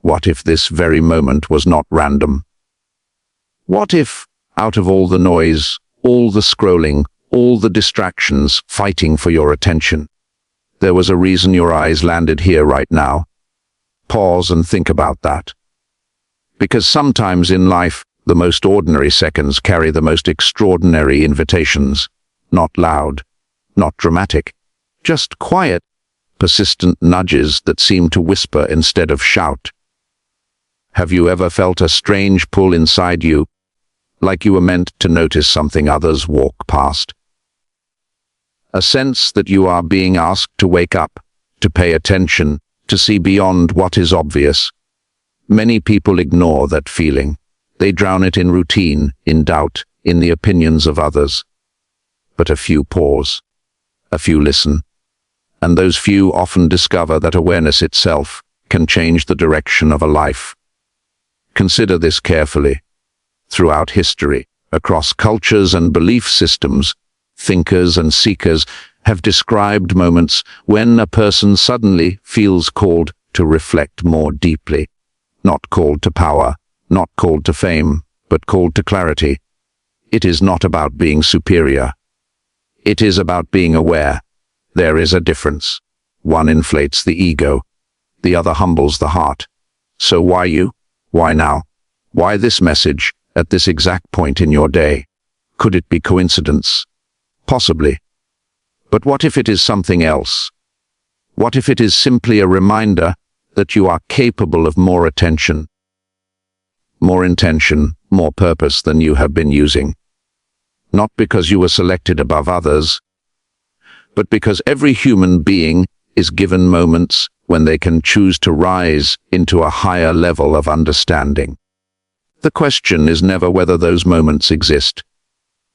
What if this very moment was not random? What if, out of all the noise, all the scrolling, all the distractions fighting for your attention, there was a reason your eyes landed here right now? Pause and think about that. Because sometimes in life, the most ordinary seconds carry the most extraordinary invitations. Not loud, not dramatic, just quiet, persistent nudges that seem to whisper instead of shout. Have you ever felt a strange pull inside you, like you were meant to notice something others walk past? A sense that you are being asked to wake up, to pay attention, to see beyond what is obvious. Many people ignore that feeling. They drown it in routine, in doubt, in the opinions of others. But a few pause, a few listen, and those few often discover that awareness itself can change the direction of a life. Consider this carefully. Throughout history, across cultures and belief systems, thinkers and seekers have described moments when a person suddenly feels called to reflect more deeply. Not called to power, not called to fame, but called to clarity. It is not about being superior. It is about being aware. There is a difference. One inflates the ego, the other humbles the heart. So why you? Why now? Why this message at this exact point in your day? Could it be coincidence? Possibly. But what if it is something else? What if it is simply a reminder that you are capable of more attention, more intention, more purpose than you have been using? Not because you were selected above others, but because every human being is given moments when they can choose to rise into a higher level of understanding. The question is never whether those moments exist.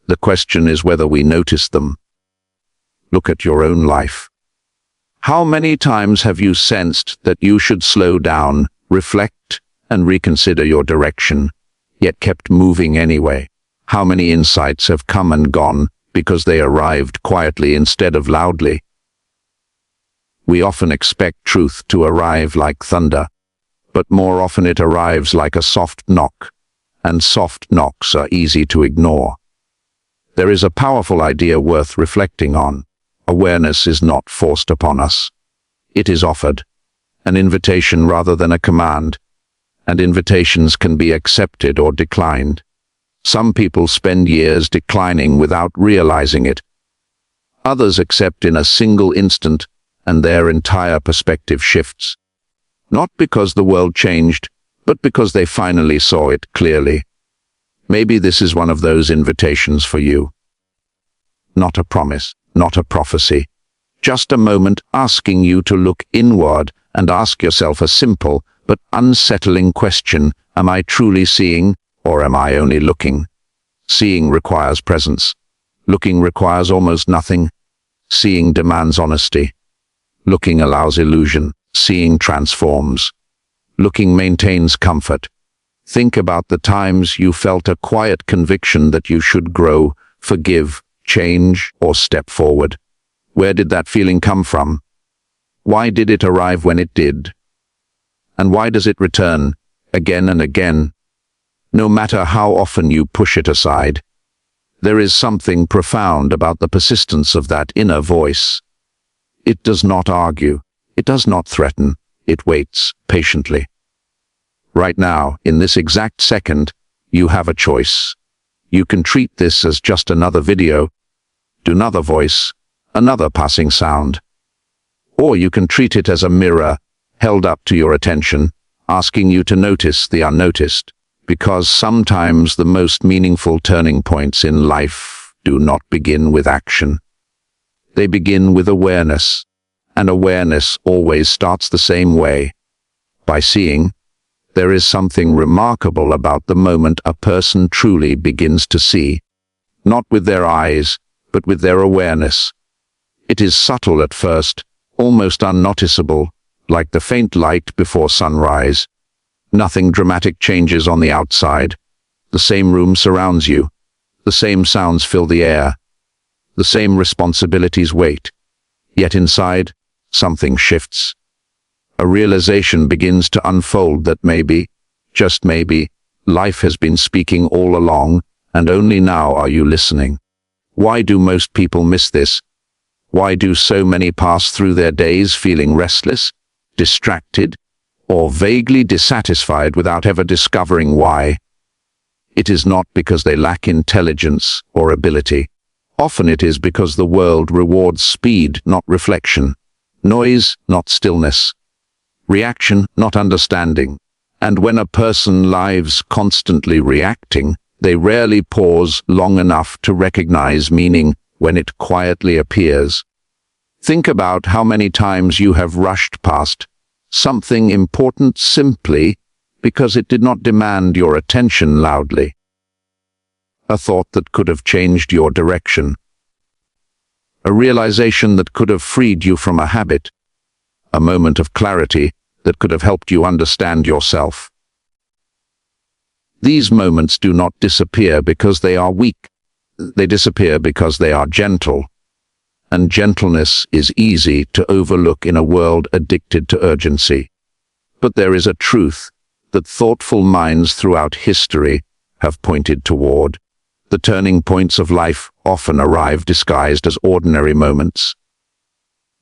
The question is whether we notice them. Look at your own life. How many times have you sensed that you should slow down, reflect, and reconsider your direction, yet kept moving anyway? How many insights have come and gone because they arrived quietly instead of loudly? We often expect truth to arrive like thunder, but more often it arrives like a soft knock, and soft knocks are easy to ignore. There is a powerful idea worth reflecting on. Awareness is not forced upon us. It is offered, an invitation rather than a command, and invitations can be accepted or declined. Some people spend years declining without realizing it. Others accept in a single instant, and their entire perspective shifts. Not because the world changed, but because they finally saw it clearly. Maybe this is one of those invitations for you. Not a promise, not a prophecy, just a moment asking you to look inward and ask yourself a simple but unsettling question: am I truly seeing, or am I only looking? Seeing requires presence. Looking requires almost nothing. Seeing demands honesty. Looking allows illusion. Seeing transforms. Looking maintains comfort. Think about the times you felt a quiet conviction that you should grow, forgive, change, or step forward. Where did that feeling come from? Why did it arrive when it did? And why does it return again and again? No matter how often you push it aside, there is something profound about the persistence of that inner voice. It does not argue. It does not threaten. It waits patiently. Right now, in this exact second, you have a choice. You can treat this as just another video, another voice, another passing sound. Or you can treat it as a mirror held up to your attention, asking you to notice the unnoticed. Because sometimes the most meaningful turning points in life do not begin with action. They begin with awareness, and awareness always starts the same way, by seeing. There is something remarkable about the moment a person truly begins to see, not with their eyes, but with their awareness. It is subtle at first, almost unnoticeable, like the faint light before sunrise. Nothing dramatic changes on the outside. The same room surrounds you. The same sounds fill the air. The same responsibilities wait. Yet inside, something shifts. A realization begins to unfold that maybe, just maybe, life has been speaking all along, and only now are you listening. Why do most people miss this? Why do so many pass through their days feeling restless, distracted, or vaguely dissatisfied without ever discovering why? It is not because they lack intelligence or ability. Often it is because the world rewards speed, not reflection, noise, not stillness, reaction, not understanding. And when a person lives constantly reacting, they rarely pause long enough to recognize meaning when it quietly appears. Think about how many times you have rushed past something important simply because it did not demand your attention loudly. A thought that could have changed your direction. A realization that could have freed you from a habit. A moment of clarity that could have helped you understand yourself. These moments do not disappear because they are weak. They disappear because they are gentle. And gentleness is easy to overlook in a world addicted to urgency. But there is a truth that thoughtful minds throughout history have pointed toward. The turning points of life often arrive disguised as ordinary moments.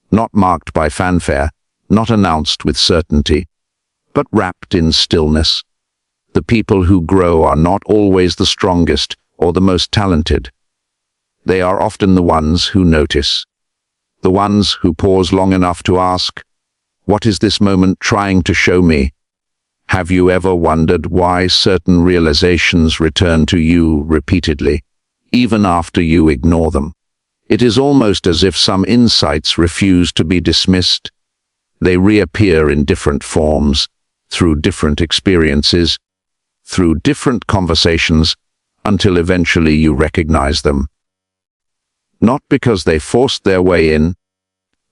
Not marked by fanfare, not announced with certainty, but wrapped in stillness. The people who grow are not always the strongest or the most talented. They are often the ones who notice. The ones who pause long enough to ask, "What is this moment trying to show me?" Have you ever wondered why certain realizations return to you repeatedly, even after you ignore them? It is almost as if some insights refuse to be dismissed. They reappear in different forms, through different experiences, through different conversations, until eventually you recognize them. Not because they forced their way in,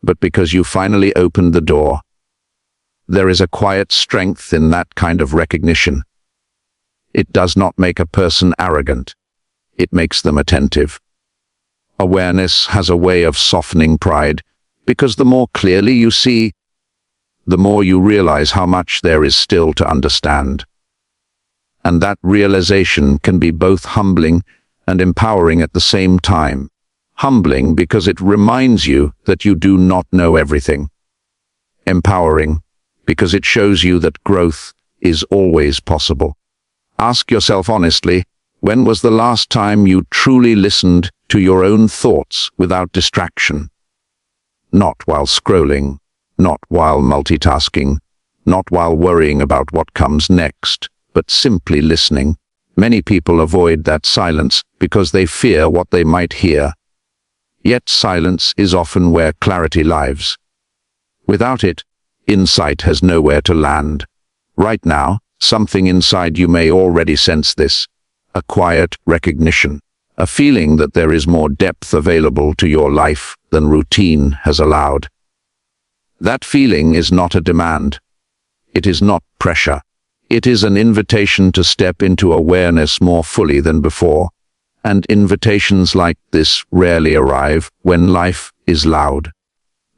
but because you finally opened the door. There is a quiet strength in that kind of recognition. It does not make a person arrogant. It makes them attentive. Awareness has a way of softening pride, because the more clearly you see, the more you realize how much there is still to understand. And that realization can be both humbling and empowering at the same time. Humbling because it reminds you that you do not know everything. Empowering because it shows you that growth is always possible. Ask yourself honestly, when was the last time you truly listened to your own thoughts without distraction? Not while scrolling, not while multitasking, not while worrying about what comes next, but simply listening. Many people avoid that silence because they fear what they might hear. Yet silence is often where clarity lives. Without it, insight has nowhere to land. Right now, something inside you may already sense this. A quiet recognition. A feeling that there is more depth available to your life than routine has allowed. That feeling is not a demand. It is not pressure. It is an invitation to step into awareness more fully than before. And invitations like this rarely arrive when life is loud.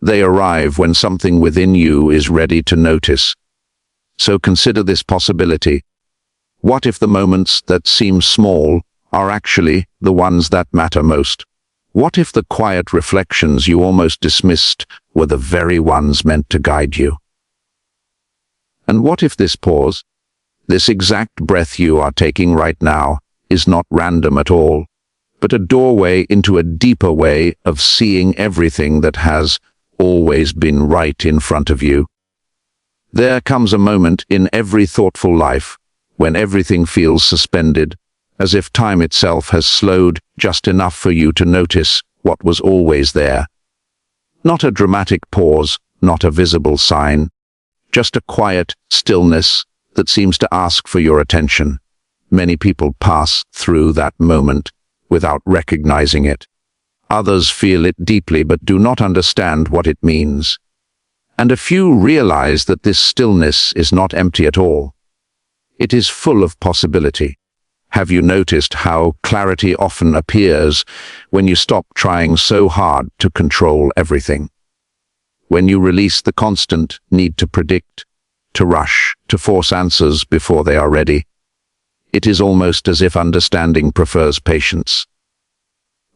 They arrive when something within you is ready to notice. So consider this possibility. What if the moments that seem small are actually the ones that matter most? What if the quiet reflections you almost dismissed were the very ones meant to guide you? And what if this pause, this exact breath you are taking right now, is not random at all, but a doorway into a deeper way of seeing everything that has always been right in front of you? There comes a moment in every thoughtful life when everything feels suspended, as if time itself has slowed just enough for you to notice what was always there. Not a dramatic pause, not a visible sign, just a quiet stillness that seems to ask for your attention. Many people pass through that moment without recognizing it. Others feel it deeply but do not understand what it means. And a few realize that this stillness is not empty at all. It is full of possibility. Have you noticed how clarity often appears when you stop trying so hard to control everything? when you release the constant need to predict, to rush, to force answers before they are ready. It is almost as if understanding prefers patience.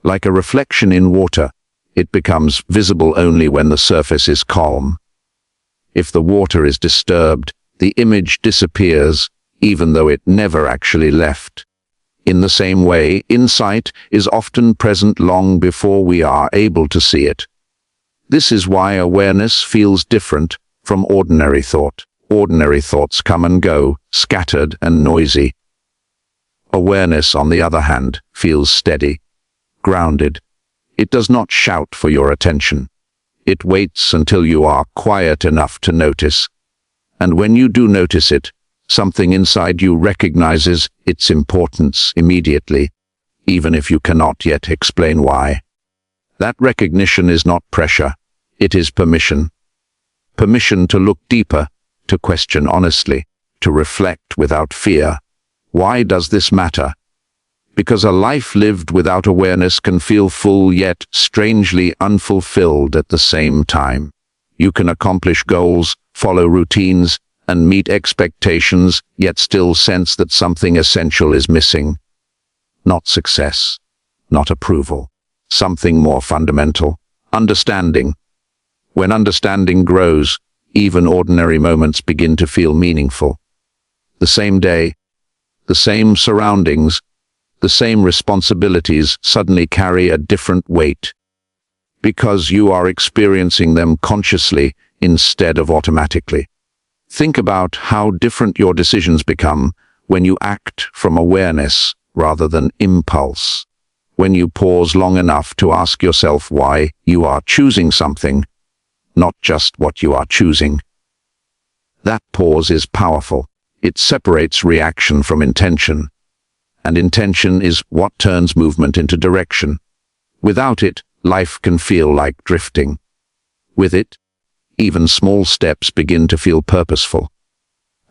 Like a reflection in water, it becomes visible only when the surface is calm. If the water is disturbed, the image disappears, even though it never actually left. In the same way, insight is often present long before we are able to see it. This is why awareness feels different from ordinary thought. Ordinary thoughts come and go, scattered and noisy. Awareness, on the other hand, feels steady, grounded. It does not shout for your attention. It waits until you are quiet enough to notice. And when you do notice it, something inside you recognizes its importance immediately, even if you cannot yet explain why. That recognition is not pressure, it is permission. Permission to look deeper, to question honestly, to reflect without fear. Why does this matter? Because a life lived without awareness can feel full yet strangely unfulfilled at the same time. You can accomplish goals, follow routines, and meet expectations, yet still sense that something essential is missing. Not success, not approval. Something more fundamental. Understanding. When understanding grows, even ordinary moments begin to feel meaningful. The same day, the same surroundings, the same responsibilities suddenly carry a different weight, because you are experiencing them consciously instead of automatically. Think about how different your decisions become when you act from awareness rather than impulse. When you pause long enough to ask yourself why you are choosing something, not just what you are choosing. That pause is powerful. It separates reaction from intention. And intention is what turns movement into direction. Without it, life can feel like drifting. With it, even small steps begin to feel purposeful.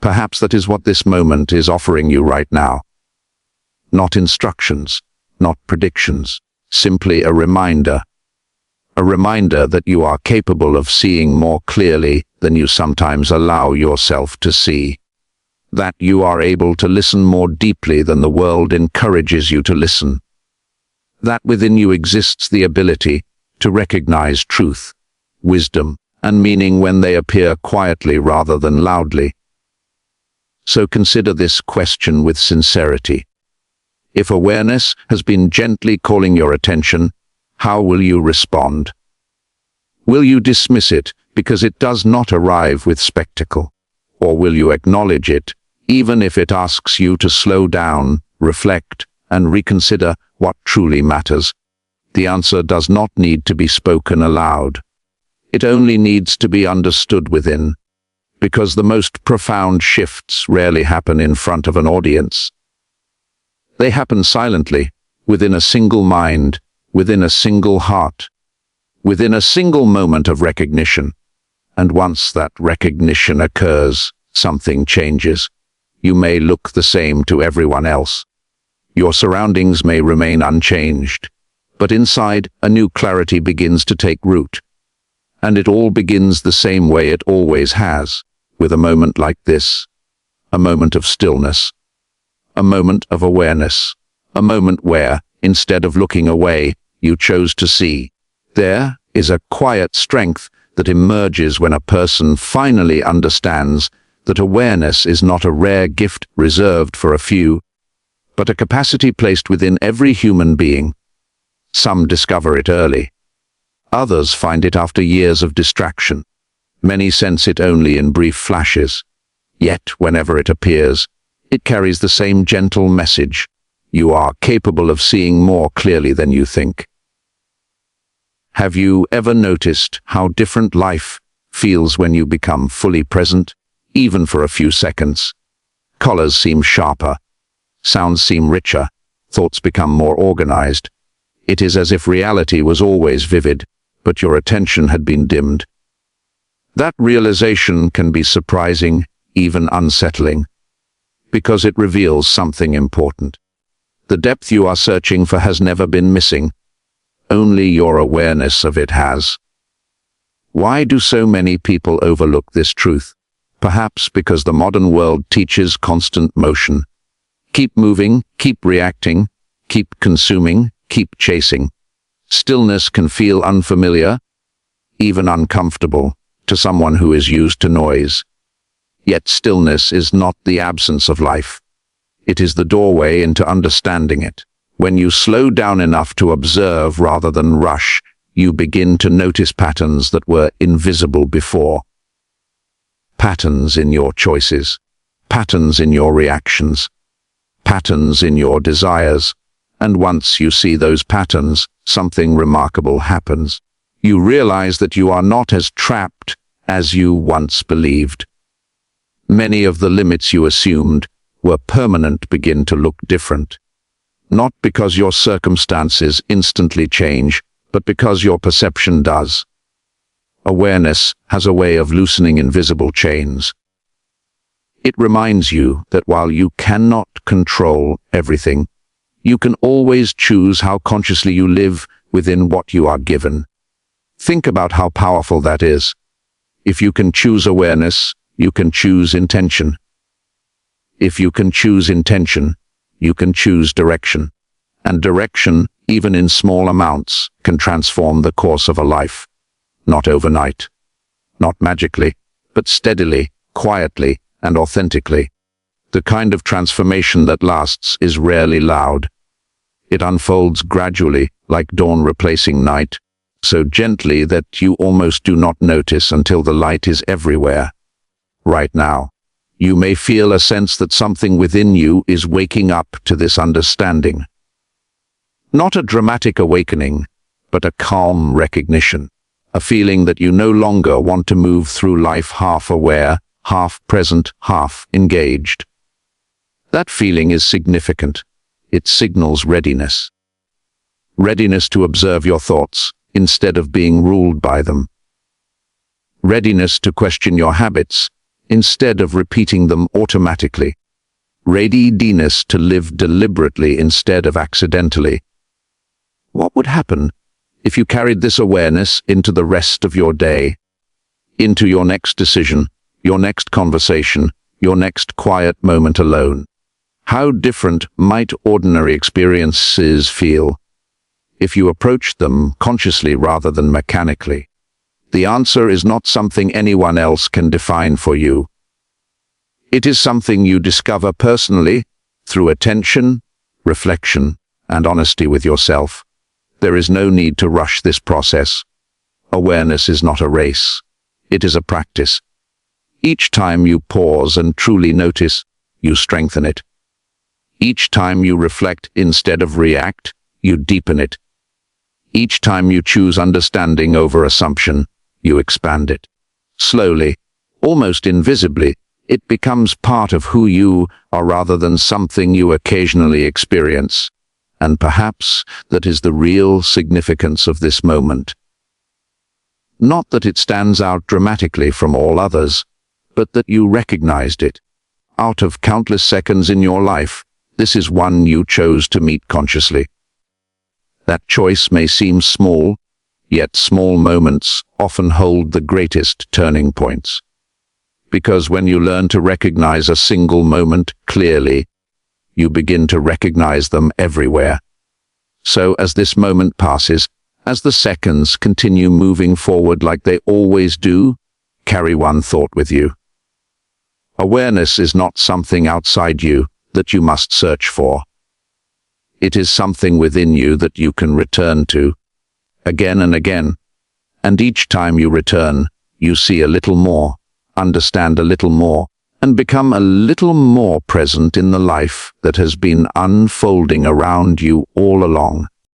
Perhaps that is what this moment is offering you right now. Not instructions, not predictions, simply a reminder. A reminder that you are capable of seeing more clearly than you sometimes allow yourself to see. That you are able to listen more deeply than the world encourages you to listen. That within you exists the ability to recognize truth, wisdom, and meaning when they appear quietly rather than loudly. So consider this question with sincerity. If awareness has been gently calling your attention, how will you respond? Will you dismiss it because it does not arrive with spectacle? Or will you acknowledge it, even if it asks you to slow down, reflect, and reconsider what truly matters? The answer does not need to be spoken aloud. It only needs to be understood within, because the most profound shifts rarely happen in front of an audience. They happen silently, within a single mind, within a single heart, within a single moment of recognition. And once that recognition occurs, something changes. You may look the same to everyone else. Your surroundings may remain unchanged, but inside, a new clarity begins to take root. And it all begins the same way it always has, with a moment like this, a moment of stillness, a moment of awareness, a moment where, instead of looking away, you chose to see. There is a quiet strength that emerges when a person finally understands that awareness is not a rare gift reserved for a few, but a capacity placed within every human being. Some discover it early. Others find it after years of distraction. Many sense it only in brief flashes. Yet, whenever it appears, it carries the same gentle message. You are capable of seeing more clearly than you think. Have you ever noticed how different life feels when you become fully present, even for a few seconds? Colors seem sharper, sounds seem richer, thoughts become more organized. It is as if reality was always vivid, but your attention had been dimmed. That realization can be surprising, even unsettling, because it reveals something important. The depth you are searching for has never been missing. Only your awareness of it has. Why do so many people overlook this truth? Perhaps because the modern world teaches constant motion. Keep moving, keep reacting, keep consuming, keep chasing. Stillness can feel unfamiliar, even uncomfortable, to someone who is used to noise. Yet stillness is not the absence of life. It is the doorway into understanding it. When you slow down enough to observe rather than rush, you begin to notice patterns that were invisible before. Patterns in your choices, patterns in your reactions, patterns in your desires. And once you see those patterns, something remarkable happens. You realize that you are not as trapped as you once believed. Many of the limits you assumed were permanent begin to look different. Not because your circumstances instantly change, but because your perception does. Awareness has a way of loosening invisible chains. It reminds you that while you cannot control everything, you can always choose how consciously you live within what you are given. Think about how powerful that is. If you can choose awareness, you can choose intention. If you can choose intention, you can choose direction. And direction, even in small amounts, can transform the course of a life. Not overnight, not magically, but steadily, quietly, and authentically. The kind of transformation that lasts is rarely loud. It unfolds gradually, like dawn replacing night, so gently that you almost do not notice until the light is everywhere. Right now, you may feel a sense that something within you is waking up to this understanding. Not a dramatic awakening, but a calm recognition. A feeling that you no longer want to move through life half aware, half present, half engaged. That feeling is significant. It signals readiness. Readiness to observe your thoughts instead of being ruled by them. Readiness to question your habits instead of repeating them automatically. Readiness to live deliberately instead of accidentally. What would happen if you carried this awareness into the rest of your day, into your next decision, your next conversation, your next quiet moment alone? How different might ordinary experiences feel if you approached them consciously rather than mechanically? The answer is not something anyone else can define for you. It is something you discover personally through attention, reflection, and honesty with yourself. There is no need to rush this process. Awareness is not a race. It is a practice. Each time you pause and truly notice, you strengthen it. Each time you reflect instead of react, you deepen it. Each time you choose understanding over assumption, you expand it. Slowly, almost invisibly, it becomes part of who you are rather than something you occasionally experience. And perhaps that is the real significance of this moment. Not that it stands out dramatically from all others, but that you recognized it. Out of countless seconds in your life, this is one you chose to meet consciously. That choice may seem small, yet small moments often hold the greatest turning points. Because when you learn to recognize a single moment clearly, you begin to recognize them everywhere. So as this moment passes, as the seconds continue moving forward like they always do, carry one thought with you. Awareness is not something outside you that you must search for. It is something within you that you can return to, again and again. And each time you return, you see a little more, understand a little more, and become a little more present in the life that has been unfolding around you all along.